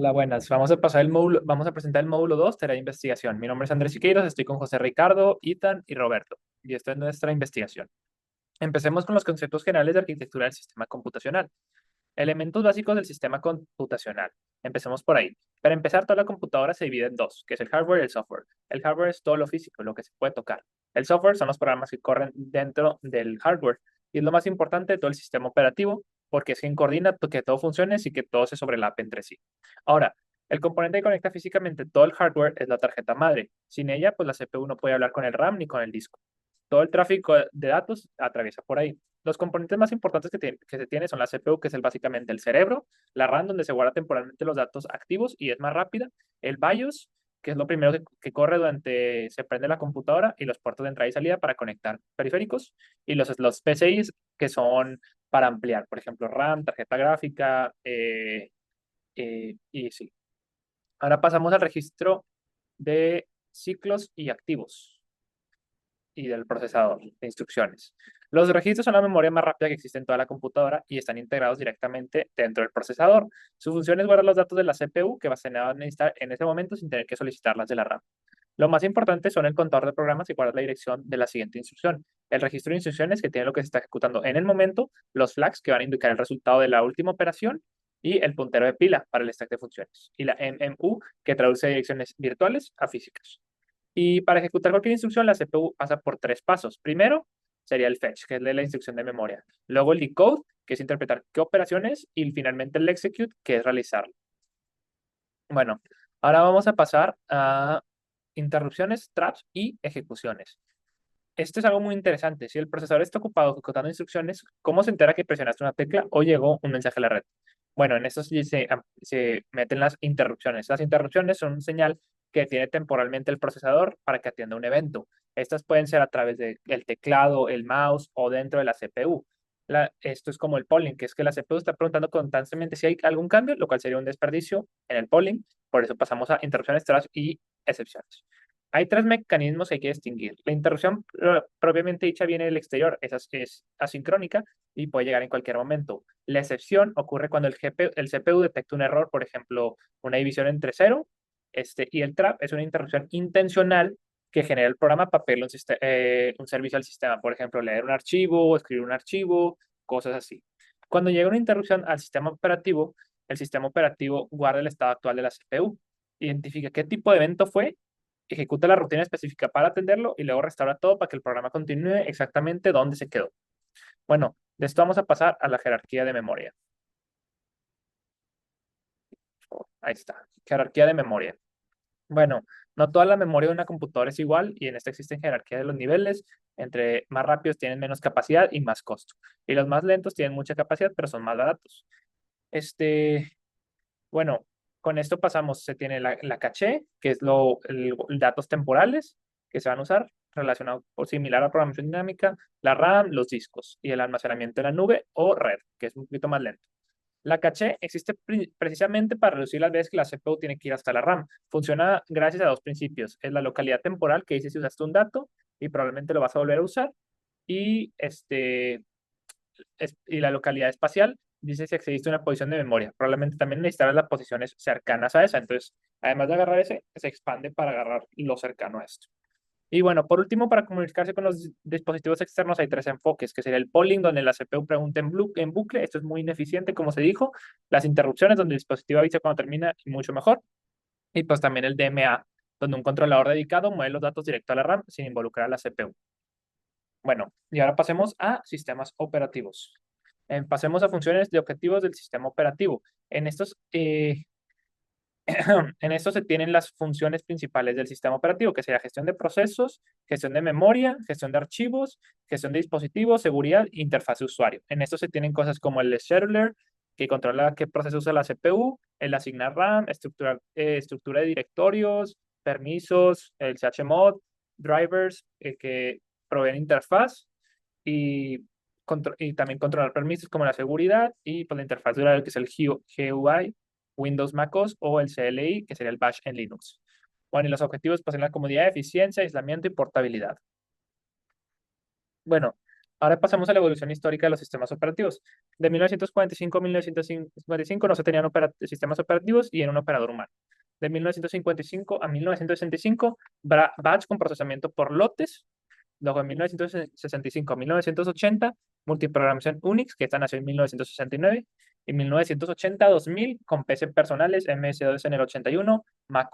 Hola, buenas. Vamos a presentar el módulo 2 de la investigación. Mi nombre es Andrés Siqueiros, estoy con José Ricardo, Ethan y Roberto, y esta es nuestra investigación. Empecemos con los conceptos generales de arquitectura del sistema computacional. Elementos básicos del sistema computacional. Empecemos por ahí. Para empezar, toda la computadora se divide en dos, que es el hardware y el software. El hardware es todo lo físico, lo que se puede tocar. El software son los programas que corren dentro del hardware, y es lo más importante de todo el sistema operativo, porque es quien coordina que todo funcione y que todo se sobrelape entre sí. Ahora, el componente que conecta físicamente todo el hardware es la tarjeta madre. Sin ella, pues la CPU no puede hablar con el RAM ni con el disco. Todo el tráfico de datos atraviesa por ahí. Los componentes más importantes que se tiene son la CPU, que es básicamente el cerebro, la RAM, donde se guarda temporalmente los datos activos y es más rápida, el BIOS, que es lo primero que corre durante se prende la computadora, y los puertos de entrada y salida para conectar periféricos, y los PCIs, que son para ampliar, por ejemplo, RAM, tarjeta gráfica, y sí. Ahora pasamos al registro de ciclos y activos y del procesador de instrucciones. Los registros son la memoria más rápida que existe en toda la computadora y están integrados directamente dentro del procesador. Su función es guardar los datos de la CPU que se van a necesitar en ese momento sin tener que solicitarlas de la RAM. Lo más importante son el contador de programas y guardar la dirección de la siguiente instrucción. El registro de instrucciones que tiene lo que se está ejecutando en el momento, los flags que van a indicar el resultado de la última operación y el puntero de pila para el stack de funciones. Y la MMU que traduce direcciones virtuales a físicas. Y para ejecutar cualquier instrucción, la CPU pasa por tres pasos. Primero sería el fetch, que es la instrucción de memoria. Luego el decode, que es interpretar qué operaciones. Y finalmente el execute, que es realizarlo. Bueno, ahora vamos a pasar a interrupciones, traps y ejecuciones. Esto es algo muy interesante. Si el procesador está ocupado ejecutando instrucciones, ¿cómo se entera que presionaste una tecla o llegó un mensaje a la red? Bueno, en esto se meten las interrupciones. Las interrupciones son un señal que tiene temporalmente el procesador para que atienda un evento. Estas pueden ser a través del teclado, el mouse o dentro de la CPU. Esto es como el polling, que es que la CPU está preguntando constantemente si hay algún cambio, lo cual sería un desperdicio en el polling. Por eso pasamos a interrupciones, traps y excepciones. Hay tres mecanismos que hay que distinguir. La interrupción propiamente dicha viene del exterior, esa es asincrónica y puede llegar en cualquier momento. La excepción ocurre cuando el CPU detecta un error, por ejemplo, una división entre cero, y el trap es una interrupción intencional que genera el programa para pedirle un servicio al sistema, por ejemplo, leer un archivo, escribir un archivo, cosas así. Cuando llega una interrupción al sistema operativo, el sistema operativo guarda el estado actual de la CPU, identifica qué tipo de evento fue, ejecuta la rutina específica para atenderlo y luego restaura todo para que el programa continúe exactamente donde se quedó. Bueno, de esto vamos a pasar a la jerarquía de memoria. Ahí está, jerarquía de memoria. Bueno, no toda la memoria de una computadora es igual y en esta existen jerarquía de los niveles. Entre más rápidos tienen menos capacidad y más costo. Y los más lentos tienen mucha capacidad, pero son más baratos. Este, Bueno, con esto pasamos, se tiene la caché, que es datos temporales que se van a usar, relacionado o similar a programación dinámica, la RAM, los discos y el almacenamiento en la nube o red, que es un poquito más lento. La caché existe precisamente para reducir las veces que la CPU tiene que ir hasta la RAM. Funciona gracias a dos principios. Es la localidad temporal, que dice si usaste un dato y probablemente lo vas a volver a usar. Y y la localidad espacial dice si accediste a una posición de memoria. Probablemente también necesitarás las posiciones cercanas a esa. Entonces, además de agarrar ese, se expande para agarrar lo cercano a esto. Y bueno, por último, para comunicarse con los dispositivos externos hay tres enfoques, que sería el polling, donde la CPU pregunta en bucle. Esto es muy ineficiente, como se dijo. Las interrupciones, donde el dispositivo avisa cuando termina, y mucho mejor. Y pues también el DMA, donde un controlador dedicado mueve los datos directo a la RAM sin involucrar a la CPU. Bueno, y ahora pasemos a sistemas operativos. Pasemos a funciones de objetivos del sistema operativo. En estos se tienen las funciones principales del sistema operativo, que sería gestión de procesos, gestión de memoria, gestión de archivos, gestión de dispositivos, seguridad e interfaz de usuario. En estos se tienen cosas como el scheduler, que controla qué proceso usa la CPU, el asignar RAM, estructura de directorios, permisos, el chmod, drivers, que proveen interfaz y, y también controlar permisos como la seguridad y pues, la interfaz de usuario, que es el GUI, Windows, MacOS o el CLI, que sería el Bash en Linux. Bueno, y los objetivos pues en la comodidad, eficiencia, aislamiento y portabilidad. Bueno, Ahora pasamos a la evolución histórica de los sistemas operativos. De 1945 a 1955 no se tenían sistemas operativos y era un operador humano. De 1955 a 1965, batch con procesamiento por lotes. Luego, de 1965 a 1980, multiprogramación Unix, que esta nació en 1969. Y 1980 a 2000, con PC personales, MS-DOS en el 81, Mac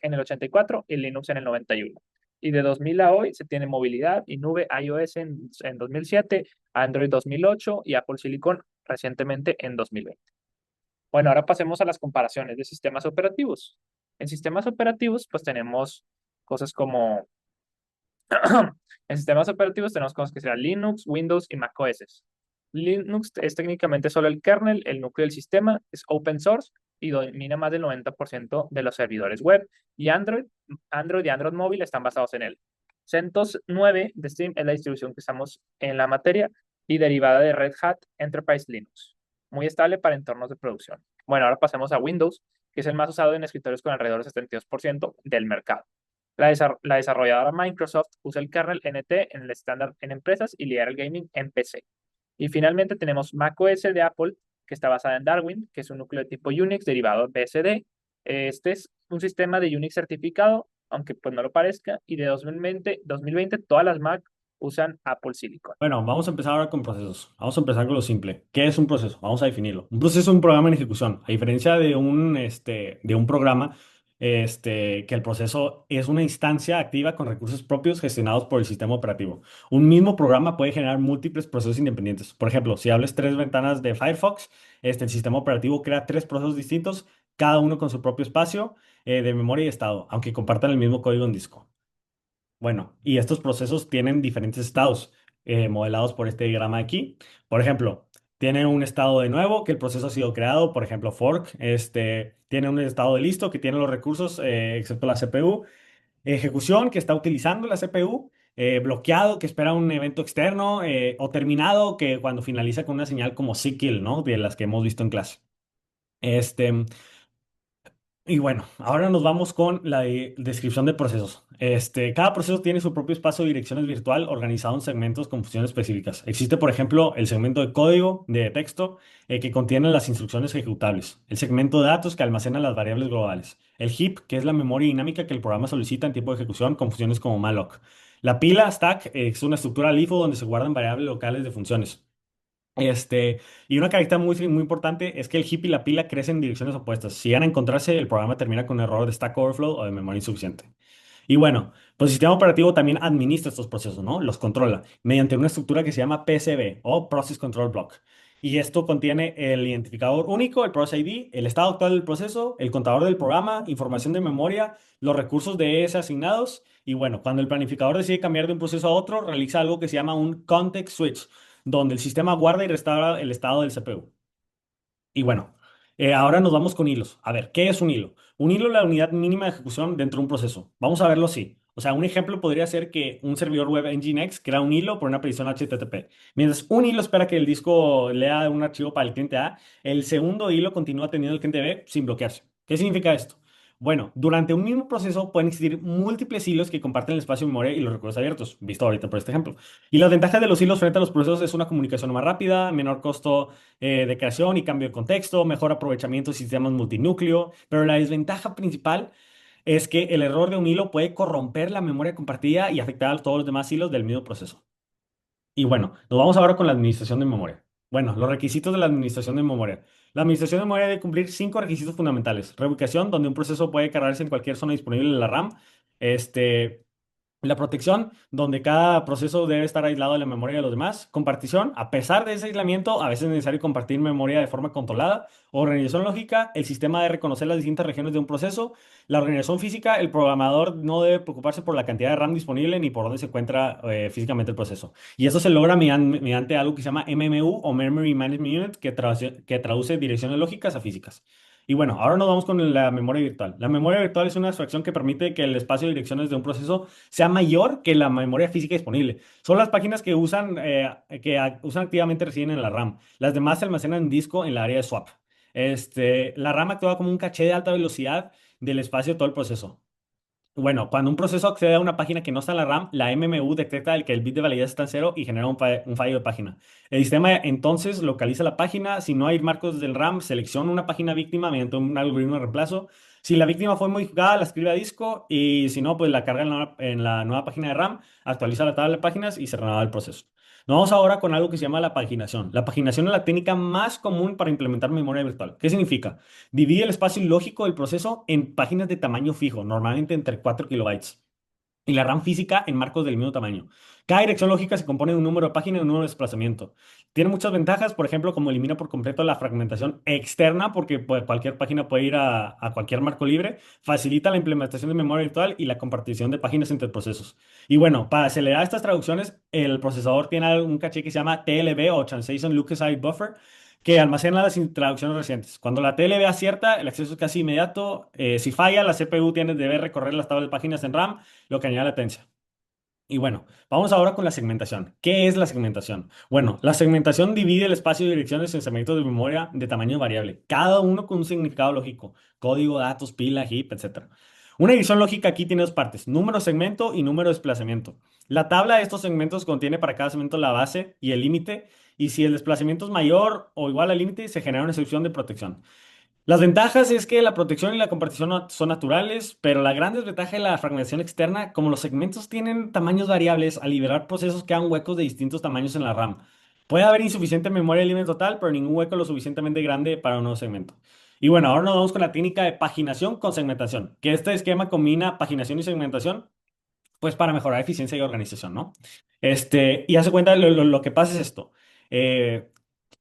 en el 84 y Linux en el 91. Y de 2000 a hoy se tiene movilidad y nube iOS en 2007, Android 2008 y Apple Silicon recientemente en 2020. Bueno, ahora pasemos a las comparaciones de sistemas operativos. En sistemas operativos, pues tenemos cosas como en sistemas operativos tenemos cosas que serán Linux, Windows y macOS. Linux es técnicamente solo el kernel, el núcleo del sistema, es open source y domina más del 90% de los servidores web. Y Android y Android móvil están basados en él. CentOS 9 de Steam es la distribución que estamos en la materia y derivada de Red Hat Enterprise Linux. Muy estable para entornos de producción. Bueno, ahora pasemos a Windows, que es el más usado en escritorios con alrededor del 72% del mercado. La desarrolladora Microsoft usa el kernel NT en el estándar en empresas y lidera el gaming en PC. Y finalmente tenemos macOS de Apple, que está basada en Darwin, que es un núcleo de tipo Unix derivado de BSD. Este es un sistema de Unix certificado, aunque pues no lo parezca, y de 2020 todas las Mac usan Apple Silicon. Bueno, vamos a empezar ahora con procesos. Vamos a empezar con lo simple. ¿Qué es un proceso? Vamos a definirlo. Un proceso es un programa en ejecución. A diferencia de un programa, que el proceso es una instancia activa con recursos propios gestionados por el sistema operativo. Un mismo programa puede generar múltiples procesos independientes. Por ejemplo, si hables tres ventanas de Firefox, el sistema operativo crea tres procesos distintos, cada uno con su propio espacio, de memoria y estado, aunque compartan el mismo código en disco. Bueno, y estos procesos tienen diferentes estados modelados por este diagrama aquí. Por ejemplo, tiene un estado de nuevo, que el proceso ha sido creado, por ejemplo, fork. Tiene un estado de listo, que tiene los recursos, excepto la CPU. Ejecución, que está utilizando la CPU. Bloqueado, que espera un evento externo. O terminado, que cuando finaliza con una señal como SQL, ¿no? De las que hemos visto en clase. Este, y bueno, ahora nos vamos con la descripción de procesos. Cada proceso tiene su propio espacio de direcciones virtual organizado en segmentos con funciones específicas. Existe, por ejemplo, el segmento de código de texto que contiene las instrucciones ejecutables, el segmento de datos que almacena las variables globales, el heap, que es la memoria dinámica que el programa solicita en tiempo de ejecución con funciones como malloc. La pila stack es una estructura LIFO donde se guardan variables locales de funciones. Y una característica muy importante es que el heap y la pila crecen en direcciones opuestas. Si llegan a encontrarse, el programa termina con un error de Stack Overflow o de memoria insuficiente. Y bueno, pues el sistema operativo también administra estos procesos, ¿no? Los controla mediante una estructura que se llama PCB o Process Control Block. Y esto contiene el identificador único, el Process ID, el estado actual del proceso, el contador del programa, información de memoria, los recursos de ese asignados. Y bueno, cuando el planificador decide cambiar de un proceso a otro, realiza algo que se llama un context switch, donde el sistema guarda y restaura el estado del CPU. Y bueno, ahora nos vamos con hilos. A ver, ¿qué es un hilo? Un hilo es la unidad mínima de ejecución dentro de un proceso. Vamos a verlo así. O sea, un ejemplo podría ser que un servidor web Nginx crea un hilo por una petición HTTP. Mientras un hilo espera que el disco lea un archivo para el cliente A, el segundo hilo continúa teniendo el cliente B sin bloquearse. ¿Qué significa esto? Bueno, durante un mismo proceso pueden existir múltiples hilos que comparten el espacio de memoria y los recursos abiertos, visto ahorita por este ejemplo. Y las ventajas de los hilos frente a los procesos es una comunicación más rápida, menor costo de creación y cambio de contexto, mejor aprovechamiento de sistemas multinúcleo, pero la desventaja principal es que el error de un hilo puede corromper la memoria compartida y afectar a todos los demás hilos del mismo proceso. Y bueno, nos vamos ahora con la administración de memoria. Bueno, los requisitos de la administración de memoria. La administración de memoria debe cumplir cinco requisitos fundamentales. Reubicación, donde un proceso puede cargarse en cualquier zona disponible de la RAM. Este, la protección, donde cada proceso debe estar aislado de la memoria de los demás. Compartición, a pesar de ese aislamiento, a veces es necesario compartir memoria de forma controlada. Organización lógica, el sistema de reconocer las distintas regiones de un proceso. La organización física, el programador no debe preocuparse por la cantidad de RAM disponible ni por dónde se encuentra físicamente el proceso. Y eso se logra mediante algo que se llama MMU o Memory Management Unit, que traduce direcciones lógicas a físicas. Y bueno, ahora nos vamos con la memoria virtual. La memoria virtual es una abstracción que permite que el espacio de direcciones de un proceso sea mayor que la memoria física disponible. Son las páginas que usan activamente residen en la RAM. Las demás se almacenan en disco en la área de swap. La RAM actúa como un caché de alta velocidad del espacio de todo el proceso. Bueno, cuando un proceso accede a una página que no está en la RAM, la MMU detecta que el bit de validez está en cero y genera un fallo de página. El sistema entonces localiza la página. Si no hay marcos del RAM, selecciona una página víctima mediante un algoritmo de reemplazo. Si la víctima fue modificada, la escribe a disco y si no, pues la carga en la nueva página de RAM, actualiza la tabla de páginas y se renueva el proceso. Nos vamos ahora con algo que se llama la paginación. La paginación es la técnica más común para implementar memoria virtual. ¿Qué significa? Divide el espacio lógico del proceso en páginas de tamaño fijo, normalmente entre 4 kilobytes, y la RAM física en marcos del mismo tamaño. Cada dirección lógica se compone de un número de página y un número de desplazamiento. Tiene muchas ventajas, por ejemplo, como elimina por completo la fragmentación externa, porque pues, cualquier página puede ir a cualquier marco libre. Facilita la implementación de memoria virtual y la compartición de páginas entre procesos. Y bueno, para acelerar estas traducciones, el procesador tiene un caché que se llama TLB o Translation Look-Aside Buffer, que almacena las traducciones recientes. Cuando la TLB acierta, el acceso es casi inmediato. Si falla, la CPU debe recorrer las tablas de páginas en RAM, lo que añade latencia. Y bueno, vamos ahora con la segmentación. ¿Qué es la segmentación? Bueno, la segmentación divide el espacio de direcciones en segmentos de memoria de tamaño variable, cada uno con un significado lógico: código, datos, pila, heap, etc. Una división lógica aquí tiene dos partes: número segmento y número desplazamiento. La tabla de estos segmentos contiene para cada segmento la base y el límite, y si el desplazamiento es mayor o igual al límite, se genera una excepción de protección. Las ventajas es que la protección y la compartición son naturales, pero la gran desventaja es la fragmentación externa. Como los segmentos tienen tamaños variables, al liberar procesos quedan huecos de distintos tamaños en la RAM. Puede haber insuficiente memoria libre total, pero ningún hueco lo suficientemente grande para un nuevo segmento. Y bueno, ahora nos vamos con la técnica de paginación con segmentación, que este esquema combina paginación y segmentación pues para mejorar eficiencia y organización, ¿no? Y hace cuenta, lo que pasa es esto. Eh,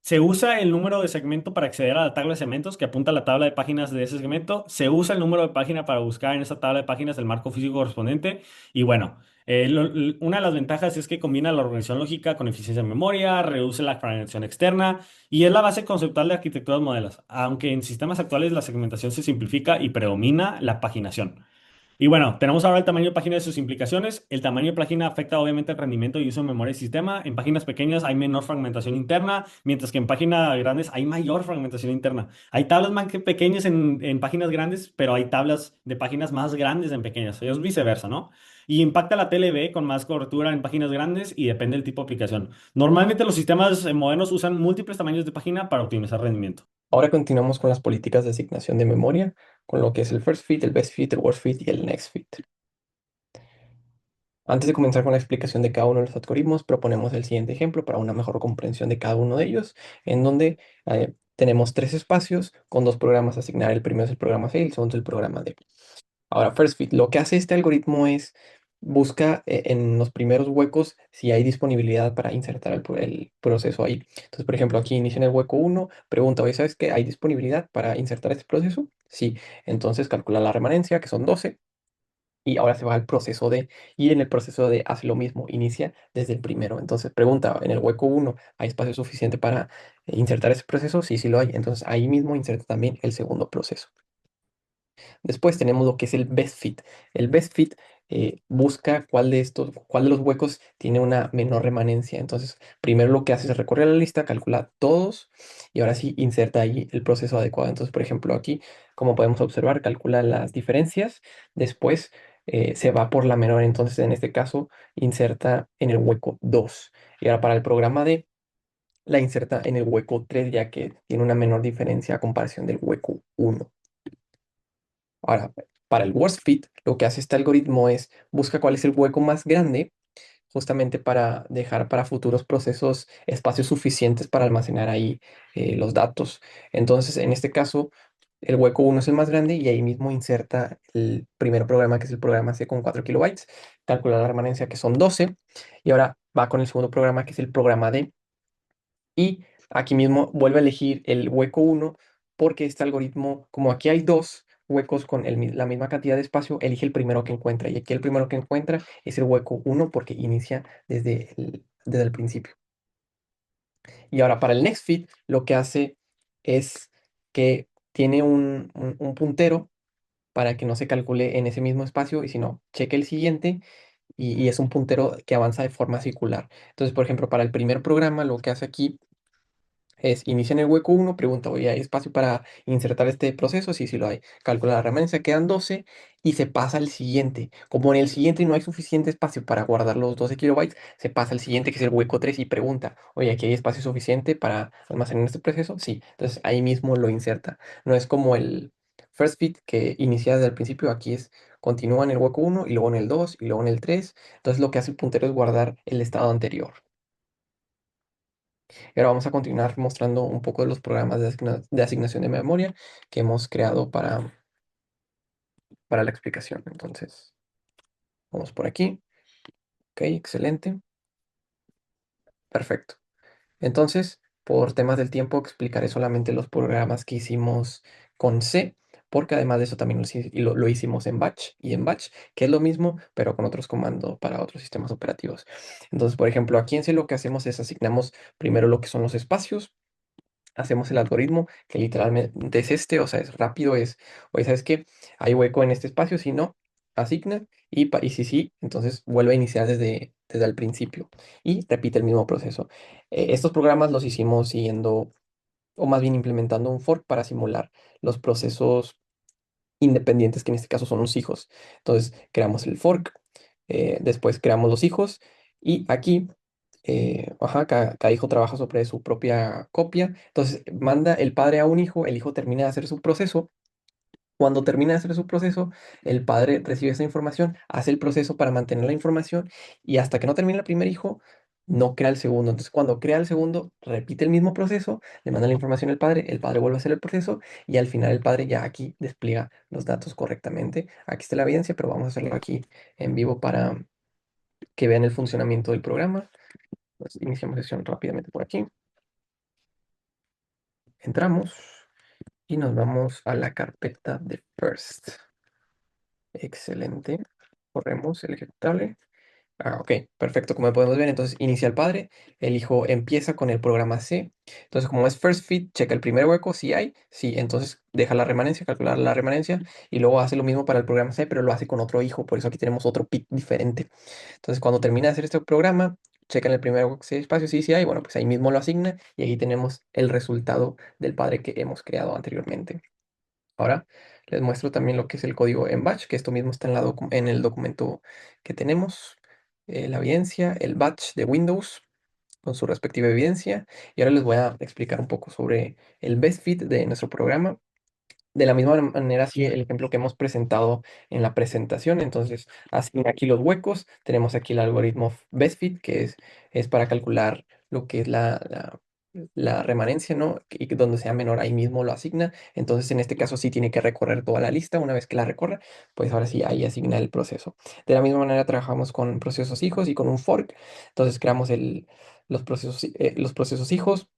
Se usa el número de segmento para acceder a la tabla de segmentos que apunta a la tabla de páginas de ese segmento. Se usa el número de página para buscar en esa tabla de páginas el marco físico correspondiente. Y bueno, una de las ventajas es que combina la organización lógica con eficiencia de memoria, reduce la fragmentación externa y es la base conceptual de arquitecturas modelos. Aunque en sistemas actuales la segmentación se simplifica y predomina la paginación. Y bueno, tenemos ahora el tamaño de página y sus implicaciones. El tamaño de página afecta obviamente el rendimiento y uso de memoria y sistema. En páginas pequeñas hay menor fragmentación interna, mientras que en páginas grandes hay mayor fragmentación interna. Hay tablas más que pequeñas en páginas grandes, pero hay tablas de páginas más grandes en pequeñas. Es viceversa, ¿no? Y impacta la TLB con más cobertura en páginas grandes y depende del tipo de aplicación. Normalmente los sistemas modernos usan múltiples tamaños de página para optimizar rendimiento. Ahora continuamos con las políticas de asignación de memoria, con lo que es el first fit, el best fit, el worst fit y el next fit. Antes de comenzar con la explicación de cada uno de los algoritmos, proponemos el siguiente ejemplo para una mejor comprensión de cada uno de ellos, en donde tenemos tres espacios con dos programas a asignar. El primero es el programa C y el segundo es el programa D. Ahora, first fit, lo que hace este algoritmo es busca en los primeros huecos si hay disponibilidad para insertar el proceso ahí. Entonces, por ejemplo, aquí inicia en el hueco 1, pregunta, oye, ¿sabes qué? ¿Hay disponibilidad para insertar este proceso? Sí. Entonces calcula la remanencia, que son 12, y ahora se va al proceso D. Y en el proceso D hace lo mismo, inicia desde el primero. Entonces pregunta, en el hueco 1, ¿hay espacio suficiente para insertar ese proceso? Sí, sí lo hay. Entonces ahí mismo inserta también el segundo proceso. Después tenemos lo que es el best fit. El best fit busca cuál de los huecos tiene una menor remanencia. Entonces, primero lo que hace es recorrer la lista, calcula todos y ahora sí inserta ahí el proceso adecuado. Entonces, por ejemplo, aquí, como podemos observar, calcula las diferencias. Después se va por la menor. Entonces, en este caso, inserta en el hueco 2. Y ahora para el programa D, la inserta en el hueco 3, ya que tiene una menor diferencia a comparación del hueco 1. Ahora, para el worst fit, lo que hace este algoritmo es busca cuál es el hueco más grande, justamente para dejar para futuros procesos espacios suficientes para almacenar ahí los datos. Entonces, en este caso, el hueco 1 es el más grande y ahí mismo inserta el primer programa, que es el programa C con 4 kilobytes, calcula la remanencia, que son 12, y ahora va con el segundo programa, que es el programa D, y aquí mismo vuelve a elegir el hueco 1 porque este algoritmo, como aquí hay dos huecos con la misma cantidad de espacio, elige el primero que encuentra. Y aquí el primero que encuentra es el hueco 1 porque inicia desde el principio. Y ahora para el next fit lo que hace es que tiene un puntero para que no se calcule en ese mismo espacio y si no, cheque el siguiente y es un puntero que avanza de forma circular. Entonces, por ejemplo, para el primer programa lo que hace aquí es inicia en el hueco 1, pregunta, oye, ¿hay espacio para insertar este proceso? Sí, sí lo hay. Calcula la remanencia, quedan 12 y se pasa al siguiente. Como en el siguiente no hay suficiente espacio para guardar los 12 kilobytes, se pasa al siguiente, que es el hueco 3 y pregunta, oye, ¿aquí hay espacio suficiente para almacenar este proceso? Sí, entonces ahí mismo lo inserta. No es como el first fit que inicia desde el principio, aquí es, continúa en el hueco 1 y luego en el 2 y luego en el 3. Entonces lo que hace el puntero es guardar el estado anterior. Y ahora vamos a continuar mostrando un poco de los programas de asignación de memoria que hemos creado para la explicación. Entonces, vamos por aquí. Ok, excelente. Perfecto. Entonces, por temas del tiempo, explicaré solamente los programas que hicimos con C, porque además de eso también lo hicimos en Batch y en Batch, que es lo mismo, pero con otros comandos para otros sistemas operativos. Entonces, por ejemplo, aquí en C lo que hacemos es asignamos primero lo que son los espacios. Hacemos el algoritmo que literalmente es este, o sea, es rápido, oye, ¿sabes qué? Hay hueco en este espacio, si no, asigna y si sí, entonces vuelve a iniciar desde el principio y repite el mismo proceso. Estos programas los hicimos siguiendo, o más bien implementando un fork para simular los procesos independientes, que en este caso son los hijos. Entonces, creamos el fork, después creamos los hijos y aquí, ajá, cada hijo trabaja sobre su propia copia. Entonces, manda el padre a un hijo, el hijo termina de hacer su proceso. Cuando termina de hacer su proceso, el padre recibe esa información, hace el proceso para mantener la información y hasta que no termine el primer hijo, no crea el segundo. Entonces, cuando crea el segundo, repite el mismo proceso, le manda la información al padre, el padre vuelve a hacer el proceso y al final el padre ya aquí despliega los datos correctamente. Aquí está la evidencia, pero vamos a hacerlo aquí en vivo para que vean el funcionamiento del programa. Pues, iniciamos sesión rápidamente por aquí. Entramos y nos vamos a la carpeta de first. Excelente. Corremos el ejecutable. Ok, perfecto. Como podemos ver, entonces inicia el padre, el hijo empieza con el programa C. Entonces, como es first fit, checa el primer hueco, si hay, sí, entonces deja la remanencia, calcular la remanencia y luego hace lo mismo para el programa C, pero lo hace con otro hijo, por eso aquí tenemos otro pit diferente. Entonces, cuando termina de hacer este programa, checa en el primer hueco si hay espacio, sí, sí hay, bueno, pues ahí mismo lo asigna y aquí tenemos el resultado del padre que hemos creado anteriormente. Ahora les muestro también lo que es el código en batch, que esto mismo está en el documento que tenemos, la evidencia, el batch de Windows con su respectiva evidencia. Y ahora les voy a explicar un poco sobre el best fit de nuestro programa. De la misma manera, sí, el ejemplo que hemos presentado en la presentación. Entonces, asigna aquí los huecos. Tenemos aquí el algoritmo best fit, que es para calcular lo que es la remanencia, ¿no? Y que donde sea menor, ahí mismo lo asigna. Entonces, en este caso, sí tiene que recorrer toda la lista. Una vez que la recorra, pues ahora sí, ahí asigna el proceso. De la misma manera, trabajamos con procesos hijos y con un fork. Entonces, creamos los procesos hijos.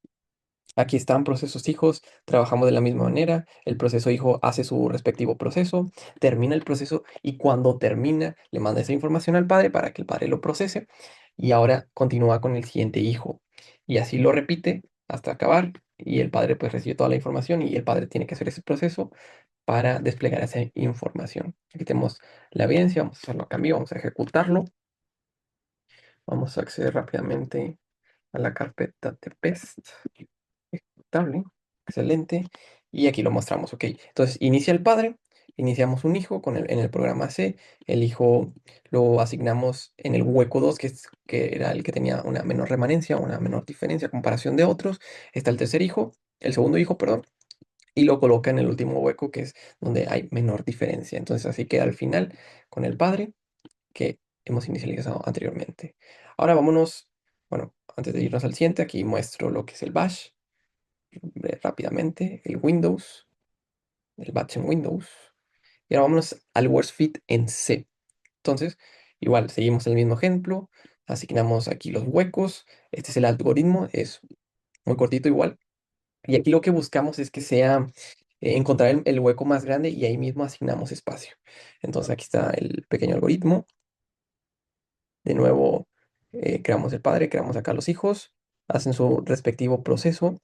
Aquí están procesos hijos, trabajamos de la misma manera, el proceso hijo hace su respectivo proceso, termina el proceso y cuando termina le manda esa información al padre para que el padre lo procese y ahora continúa con el siguiente hijo y así lo repite hasta acabar y el padre pues recibe toda la información y el padre tiene que hacer ese proceso para desplegar esa información. Aquí tenemos la evidencia, vamos a hacerlo a cambio, vamos a ejecutarlo, vamos a acceder rápidamente a la carpeta de PEST. Ejecutable, excelente. Y aquí lo mostramos, ok. Entonces, inicia el padre, iniciamos un hijo en el programa C. El hijo lo asignamos en el hueco 2 que era el que tenía una menor remanencia, una menor diferencia a comparación de otros. Está el tercer hijo, el segundo hijo, perdón, y lo coloca en el último hueco, que es donde hay menor diferencia. Entonces, así queda al final con el padre que hemos inicializado anteriormente. Ahora vámonos, bueno, antes de irnos al siguiente, aquí muestro lo que es el bash rápidamente, el batch en Windows. Y ahora vámonos al worst fit en C. Entonces, igual, seguimos el mismo ejemplo, asignamos aquí los huecos, este es el algoritmo, es muy cortito igual. Y aquí lo que buscamos es que sea encontrar el hueco más grande y ahí mismo asignamos espacio. Entonces aquí está el pequeño algoritmo. De nuevo, creamos el padre, creamos acá los hijos, hacen su respectivo proceso.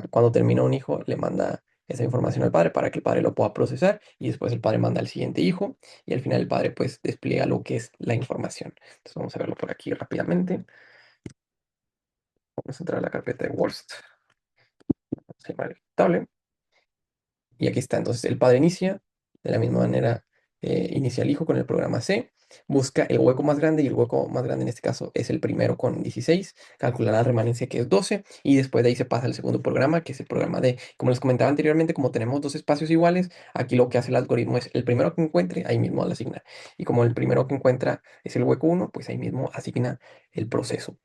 Cuando termina un hijo, le manda esa información al padre para que el padre lo pueda procesar y después el padre manda al siguiente hijo y al final el padre pues despliega lo que es la información. Entonces vamos a verlo por aquí rápidamente. Vamos a entrar a la carpeta de worst. Se llama ejecutable. Y aquí está. Entonces el padre inicia de la misma manera. Inicia el hijo con el programa C, busca el hueco más grande y el hueco más grande en este caso es el primero con 16, calcula la remanencia que es 12 y después de ahí se pasa al segundo programa que es el programa D. Como les comentaba anteriormente, como tenemos dos espacios iguales, aquí lo que hace el algoritmo es el primero que encuentre, ahí mismo lo asigna. Y como el primero que encuentra es el hueco 1, pues ahí mismo asigna el proceso.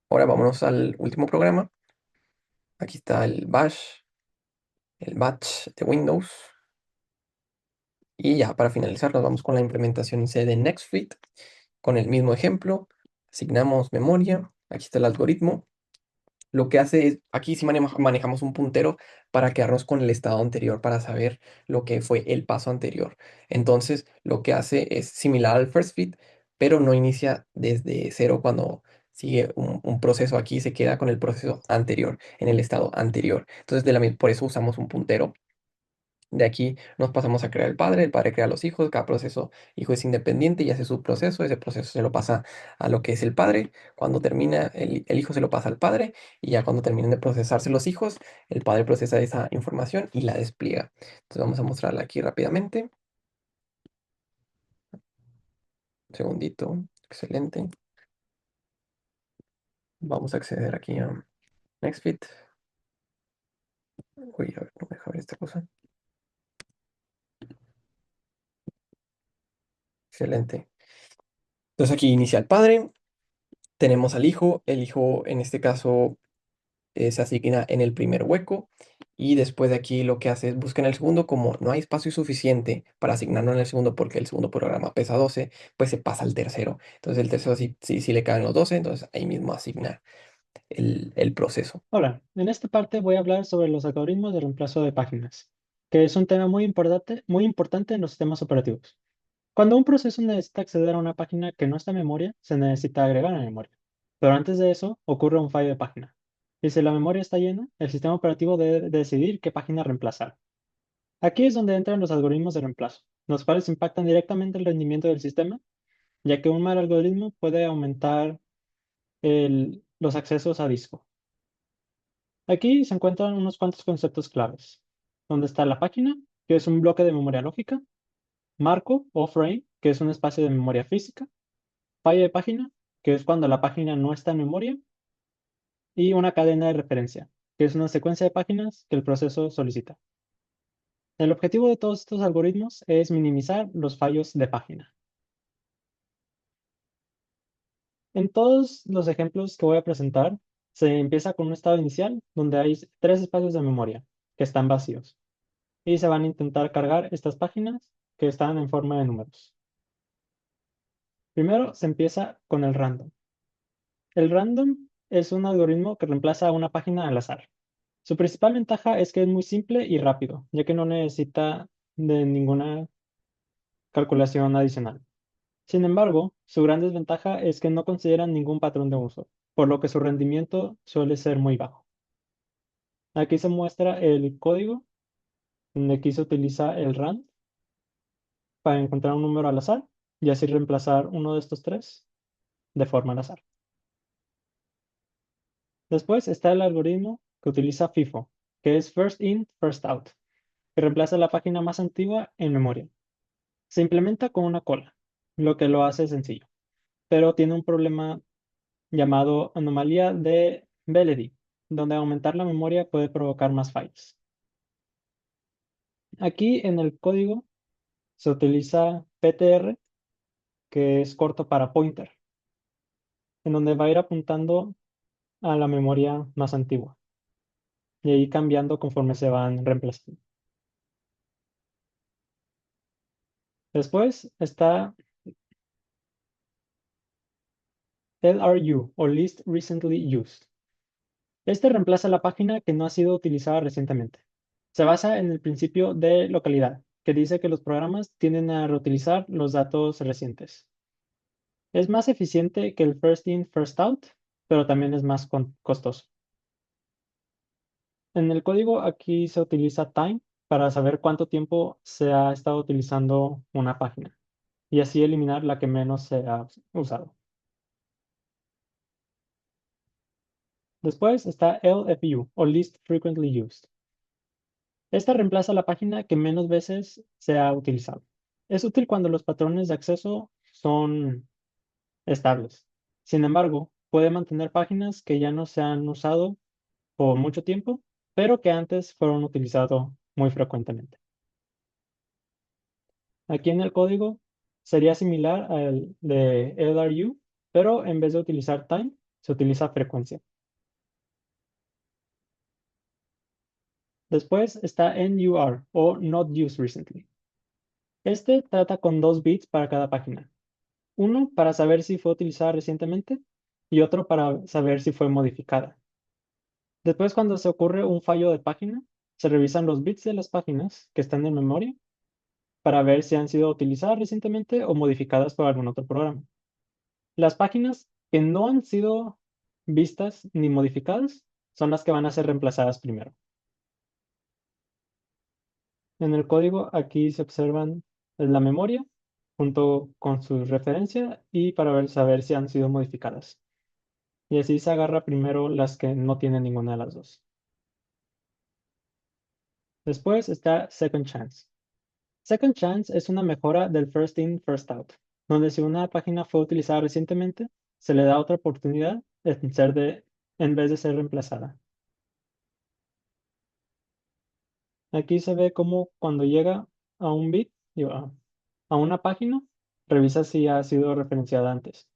Ahora vámonos al último programa. Aquí está el bash, el batch de Windows. Y ya para finalizar, nos vamos con la implementación C de NextFit. Con el mismo ejemplo, asignamos memoria. Aquí está el algoritmo. Lo que hace es, aquí sí manejamos un puntero para quedarnos con el estado anterior, para saber lo que fue el paso anterior. Entonces, lo que hace es similar al first fit, pero no inicia desde cero cuando sigue un proceso aquí, se queda con el proceso anterior, en el estado anterior. Entonces, por eso usamos un puntero. De aquí nos pasamos a crear el padre crea los hijos, cada proceso hijo es independiente y hace su proceso, ese proceso se lo pasa a lo que es el padre, cuando termina el hijo se lo pasa al padre y ya cuando terminen de procesarse los hijos, el padre procesa esa información y la despliega. Entonces vamos a mostrarla aquí rápidamente. Un segundito, excelente. Vamos a acceder aquí a NextFit. Uy, a ver, no me deja ver esta cosa. Excelente. Entonces aquí inicia el padre, tenemos al hijo, el hijo en este caso se asigna en el primer hueco y después de aquí lo que hace es buscar en el segundo, como no hay espacio suficiente para asignarlo en el segundo porque el segundo programa pesa 12 pues se pasa al tercero. Entonces el tercero sí le caen los 12 entonces ahí mismo asigna el proceso. Hola, en esta parte voy a hablar sobre los algoritmos de reemplazo de páginas, que es un tema muy importante en los sistemas operativos. Cuando un proceso necesita acceder a una página que no está en memoria, se necesita agregar a memoria. Pero antes de eso, ocurre un fallo de página. Y si la memoria está llena, el sistema operativo debe decidir qué página reemplazar. Aquí es donde entran los algoritmos de reemplazo, los cuales impactan directamente el rendimiento del sistema, ya que un mal algoritmo puede aumentar los accesos a disco. Aquí se encuentran unos cuantos conceptos claves, donde está la página, que es un bloque de memoria lógica, marco o frame, que es un espacio de memoria física, falla de página, que es cuando la página no está en memoria, y una cadena de referencia, que es una secuencia de páginas que el proceso solicita. El objetivo de todos estos algoritmos es minimizar los fallos de página. En todos los ejemplos que voy a presentar, se empieza con un estado inicial donde hay tres espacios de memoria que están vacíos y se van a intentar cargar estas páginas que están en forma de números. Primero se empieza con el random. El random es un algoritmo que reemplaza una página al azar. Su principal ventaja es que es muy simple y rápido, ya que no necesita de ninguna calculación adicional. Sin embargo, su gran desventaja es que no consideran ningún patrón de uso, por lo que su rendimiento suele ser muy bajo. Aquí se muestra el código, donde aquí se utiliza el rand para encontrar un número al azar y así reemplazar uno de estos tres de forma al azar. Después está el algoritmo que utiliza FIFO, que es First In, First Out, que reemplaza la página más antigua en memoria. Se implementa con una cola, lo que lo hace sencillo, pero tiene un problema llamado anomalía de Beledy, donde aumentar la memoria puede provocar más fallos. Aquí en el código se utiliza PTR, que es corto para pointer, en donde va a ir apuntando a la memoria más antigua y ahí cambiando conforme se van reemplazando. Después está LRU o Least Recently Used. Este reemplaza la página que no ha sido utilizada recientemente. Se basa en el principio de localidad, que dice que los programas tienden a reutilizar los datos recientes. Es más eficiente que el First In, First Out, pero también es más costoso. En el código aquí se utiliza time para saber cuánto tiempo se ha estado utilizando una página y así eliminar la que menos se ha usado. Después está LFU, o Least Frequently Used. Esta reemplaza la página que menos veces se ha utilizado. Es útil cuando los patrones de acceso son estables. Sin embargo, puede mantener páginas que ya no se han usado por mucho tiempo, pero que antes fueron utilizadas muy frecuentemente. Aquí en el código sería similar al de LRU, pero en vez de utilizar time, se utiliza frecuencia. Después está NUR, o Not Used Recently. Este trata con 2 bits para cada página. Uno para saber si fue utilizada recientemente y otro para saber si fue modificada. Después, cuando se ocurre un fallo de página, se revisan los bits de las páginas que están en memoria para ver si han sido utilizadas recientemente o modificadas por algún otro programa. Las páginas que no han sido vistas ni modificadas son las que van a ser reemplazadas primero. En el código aquí se observan la memoria junto con su referencia y para saber si han sido modificadas. Y así se agarra primero las que no tienen ninguna de las dos. Después está Second Chance. Second Chance es una mejora del First In, First Out, donde si una página fue utilizada recientemente, se le da otra oportunidad en vez de ser reemplazada. Aquí se ve cómo cuando llega a un bit, a una página, revisa si ha sido referenciada antes.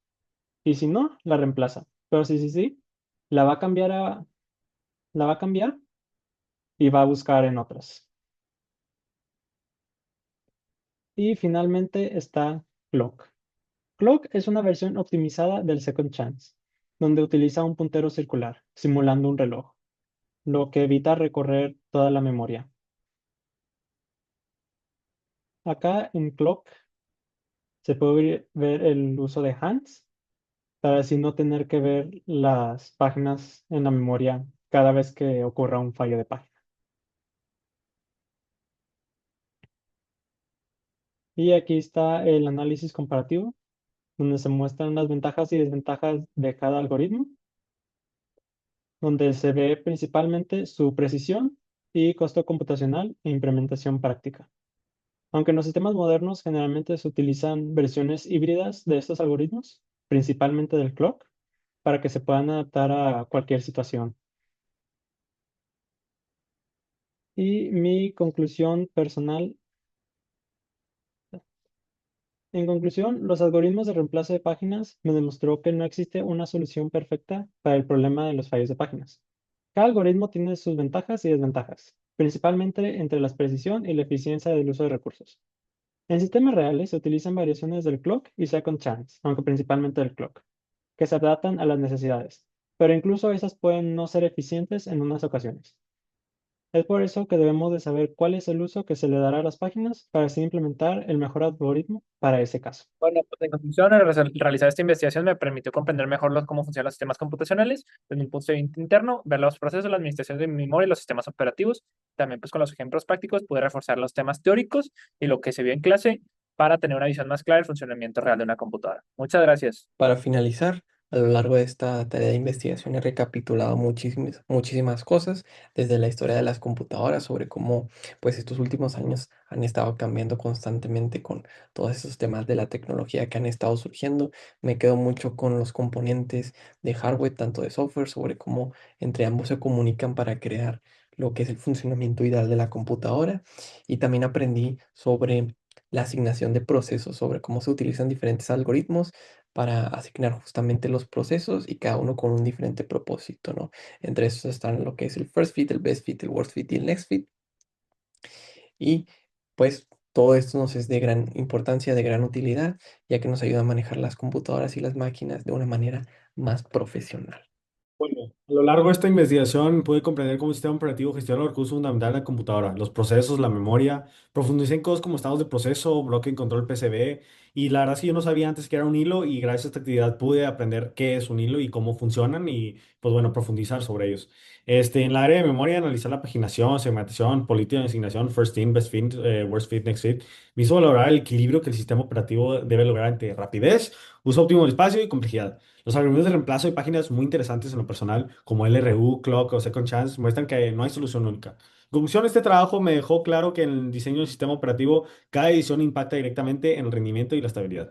Y si no, la reemplaza. Pero si, la va a cambiar la va a cambiar y va a buscar en otras. Y finalmente está Clock. Clock es una versión optimizada del Second Chance, donde utiliza un puntero circular, simulando un reloj, lo que evita recorrer toda la memoria. Acá en Clock se puede ver el uso de hands para así no tener que ver las páginas en la memoria cada vez que ocurra un fallo de página. Y aquí está el análisis comparativo, donde se muestran las ventajas y desventajas de cada algoritmo, donde se ve principalmente su precisión y costo computacional e implementación práctica. Aunque en los sistemas modernos generalmente se utilizan versiones híbridas de estos algoritmos, principalmente del clock, para que se puedan adaptar a cualquier situación. Y mi conclusión personal, en conclusión, los algoritmos de reemplazo de páginas me demostró que no existe una solución perfecta para el problema de los fallos de páginas. Cada algoritmo tiene sus ventajas y desventajas, principalmente entre la precisión y la eficiencia del uso de recursos. En sistemas reales se utilizan variaciones del clock y second chance, aunque principalmente del clock, que se adaptan a las necesidades, pero incluso esas pueden no ser eficientes en unas ocasiones. Es por eso que debemos de saber cuál es el uso que se le dará a las páginas para así implementar el mejor algoritmo para ese caso. Bueno, pues en conclusión, realizar esta investigación me permitió comprender mejor cómo funcionan los sistemas computacionales desde un punto de vista interno, ver los procesos, la administración de memoria y los sistemas operativos. También, pues con los ejemplos prácticos, pude reforzar los temas teóricos y lo que se vio en clase para tener una visión más clara del funcionamiento real de una computadora. Muchas gracias. Para finalizar, a lo largo de esta tarea de investigación he recapitulado muchísimas cosas, desde la historia de las computadoras, sobre cómo pues estos últimos años han estado cambiando constantemente con todos esos temas de la tecnología que han estado surgiendo. Me quedo mucho con los componentes de hardware, tanto de software, sobre cómo entre ambos se comunican para crear lo que es el funcionamiento ideal de la computadora. Y también aprendí sobre la asignación de procesos, sobre cómo se utilizan diferentes algoritmos para asignar justamente los procesos y cada uno con un diferente propósito, ¿no? Entre estos están lo que es el first fit, el best fit, el worst fit y el next fit. Y pues todo esto nos es de gran importancia, de gran utilidad, ya que nos ayuda a manejar las computadoras y las máquinas de una manera más profesional. Bueno, a lo largo de esta investigación pude comprender cómo el sistema operativo gestiona los recursos fundamentales de la computadora, los procesos, la memoria, profundicé en cosas como estados de proceso, bloque en control PCB, y la verdad es que yo no sabía antes qué era un hilo y gracias a esta actividad pude aprender qué es un hilo y cómo funcionan y pues bueno, profundizar sobre ellos. En la área de memoria, analizar la paginación, segmentación, política de asignación, first in, best fit, worst fit, next fit, me hizo valorar el equilibrio que el sistema operativo debe lograr entre rapidez, uso óptimo del espacio y complejidad. Los algoritmos de reemplazo de páginas muy interesantes en lo personal, como LRU, Clock o Second Chance, muestran que no hay solución única. En conclusión, este trabajo me dejó claro que en el diseño del sistema operativo, cada edición impacta directamente en el rendimiento y la estabilidad.